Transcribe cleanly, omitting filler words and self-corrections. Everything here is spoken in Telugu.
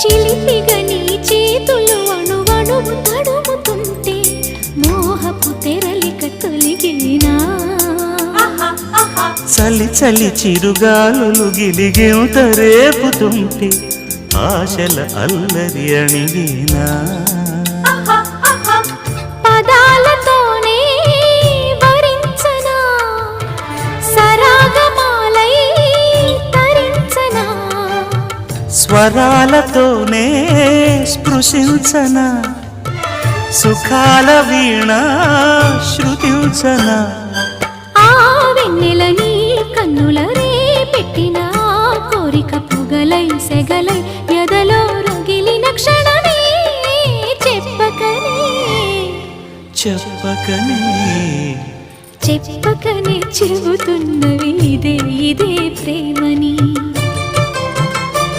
చిలిపిగా నీ చేతులు అణువణువు తడుముతుంటే మోహపు తెరలిక తొలిగేనా చలి చలి చిరుగాలులు గిలిగింత రేపుతుంటే ఆశల అల్లరి అణివేనా పదాలతోనే వరించనా సరాగమాలై తరించనా స్వరాలతోనే స్పృశించనా సుఖాల వీణ శృతించనా ఆ వెన్నెల నీ కన్నుల రే పెట్టిన కోరిక పొగలై సెగలై ఎదలో రగిలిన క్షణమే చెప్పకనే చెప్పకనే చెప్పకనే చెబుతున్నవి ఇదే ఇదే ప్రేమని